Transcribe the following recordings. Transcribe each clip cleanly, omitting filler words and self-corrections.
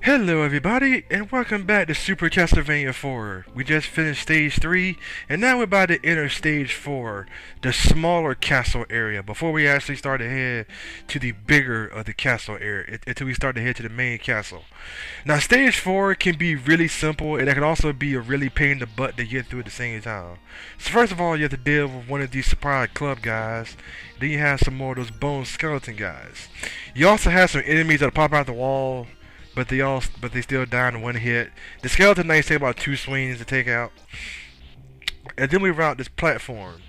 Hello everybody, and welcome back to Super Castlevania 4. We just finished Stage 3, and now we're about to enter Stage 4, the smaller castle area, before we actually start to head to the bigger of the castle area, until we start to head to the main castle. Now Stage 4 can be really simple, and it can also be a really pain in the butt to get through at the same time. So first of all, you have to deal with one of these surprise club guys, then you have some more of those bone skeleton guys. You also have some enemies that pop out the wall, but they still die in one hit. The skeleton knights take about 2 swings to take out. And then we route this platform.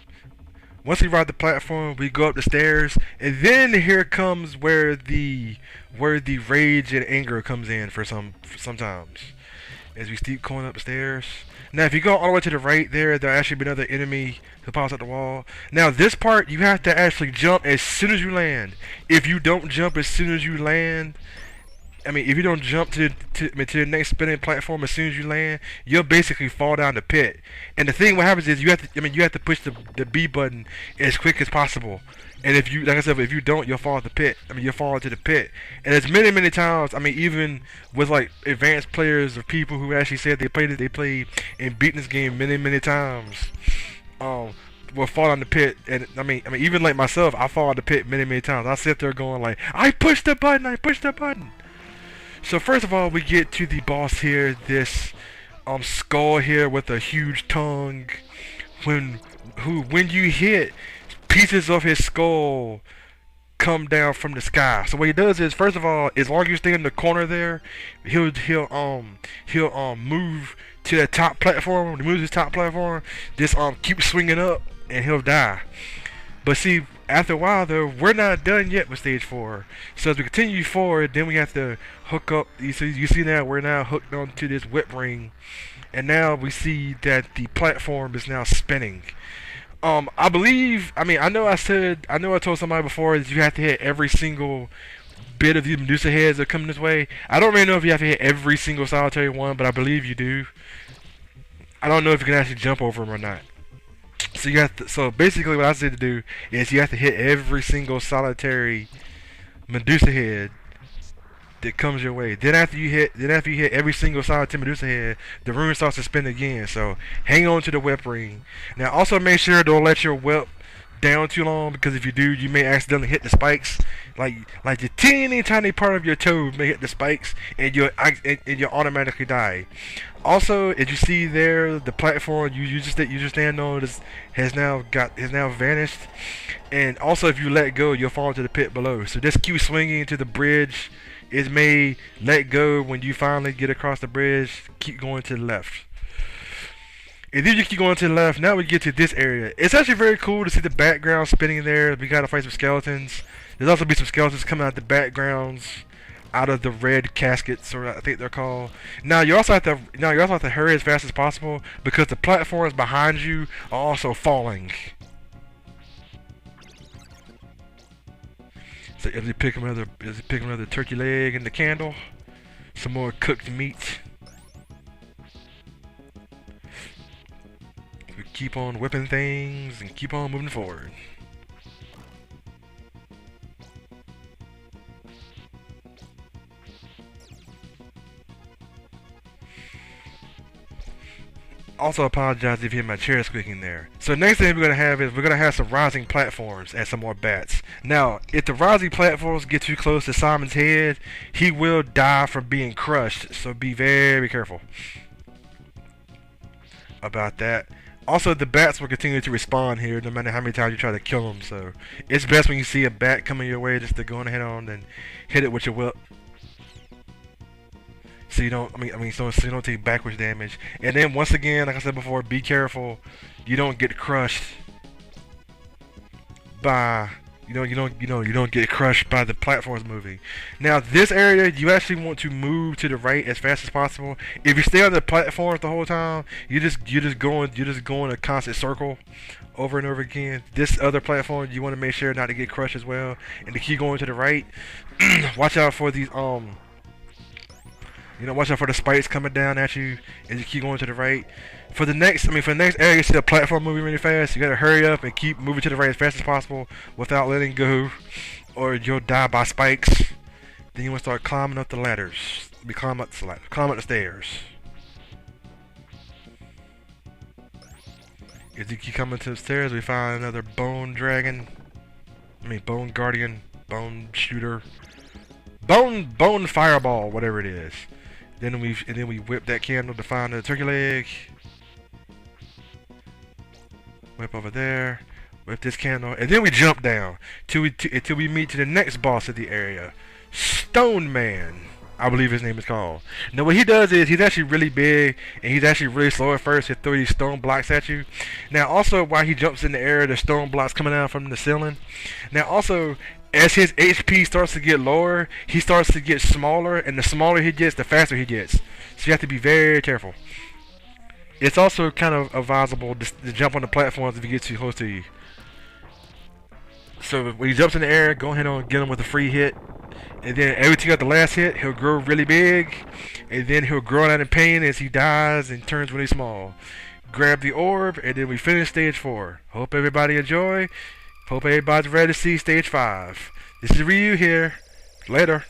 Once we route the platform, we go up the stairs, and then here comes where the rage and anger comes in for sometimes. As we keep going up the stairs. Now if you go all the way to the right there'll actually be another enemy who pops out the wall. Now this part you have to actually jump as soon as you land. If you don't jump as soon as you land, if you don't jump to the next spinning platform as soon as you land, you'll basically fall down the pit. And the thing what happens is you have to push the B button as quick as possible. And if you, like I said, if you don't, you'll fall into the pit. You'll fall into the pit. And it's many times. Even with like advanced players or people who actually said they played and beaten this game many times. Will fall down the pit, and even like myself, I fall in the pit many times. I sit there going like, I pushed the button, I pushed the button. So first of all, we get to the boss here, this skull here with a huge tongue. When you hit, pieces of his skull come down from the sky. So what he does is, first of all, as long as you stay in the corner there, he'll move to the top platform. When he moves his top platform, just keep swinging up, and he'll die. But see, after a while though, we're not done yet with stage 4. So as we continue forward, then we have to hook up. You see now we're now hooked onto this whip ring, and now we see that the platform is now spinning. I believe. I know I told somebody before that you have to hit every single bit of these Medusa heads that come this way. I don't really know if you have to hit every single solitary one, but I believe you do. I don't know if you can actually jump over them or not. So basically what I said to do is you have to hit every single solitary Medusa head that comes your way. Then after you hit every single solitary Medusa head, the rune starts to spin again. So hang on to the whip ring. Now also make sure don't let your whip down too long, because if you do, you may accidentally hit the spikes. Like the teeny tiny part of your toe may hit the spikes, and you'll automatically die. Also, as you see there, the platform you just stand on has now vanished. And also, if you let go, you'll fall into the pit below. So just keep swinging to the bridge. It may let go when you finally get across the bridge. Keep going to the left. And then you keep going to the left. Now we get to this area. It's actually very cool to see the background spinning there. We gotta fight some skeletons. There's also be some skeletons coming out the backgrounds, out of the red caskets, or I think they're called. Now you also have to hurry as fast as possible, because the platforms behind you are also falling. So as you pick another turkey leg and the candle, some more cooked meat. We keep on whipping things and keep on moving forward. Also apologize if you hear my chair squeaking there. So next thing we're gonna have some rising platforms and some more bats. Now, if the rising platforms get too close to Simon's head, he will die from being crushed. So be very careful about that. Also, the bats will continue to respawn here no matter how many times you try to kill them. So it's best when you see a bat coming your way just to go ahead on and hit it with your whip. So you don't, so you don't take backwards damage. And then once again, like I said before, be careful. You don't get crushed by, you don't get crushed by the platforms moving. Now this area, you actually want to move to the right as fast as possible. If you stay on the platforms the whole time, you just go in a constant circle over and over again. This other platform, you want to make sure not to get crushed as well, and to keep going to the right. Watch out for these watch out for the spikes coming down at you as you keep going to the right. For the next area, you see the platform moving really fast. You gotta hurry up and keep moving to the right as fast as possible without letting go, or you'll die by spikes. Then you want to start climbing up the ladders. We climb up the ladder. Climb up the stairs. As you keep coming to the stairs, we find another bone dragon. Bone guardian, bone shooter, bone fireball, whatever it is. Then we whip that candle to find the turkey leg. Whip over there. Whip this candle, and then we jump down till we meet to the next boss of the area, Stone Man. I believe his name is called. Now what he does is he's actually really big and he's actually really slow at first. He'll throw these stone blocks at you. Now also while he jumps in the air, the stone blocks coming down from the ceiling. Now also as his HP starts to get lower, he starts to get smaller, and the smaller he gets, the faster he gets. So you have to be very careful. It's also kind of advisable to jump on the platforms if he gets too close to you. So when he jumps in the air, go ahead and get him with a free hit. And then every time you got the last hit, he'll grow really big. And then he'll grow out in pain as he dies and turns really small. Grab the orb, and then we finish stage 4. Hope everybody enjoy. Hope everybody's ready to see stage 5. This is Ryu here. Later.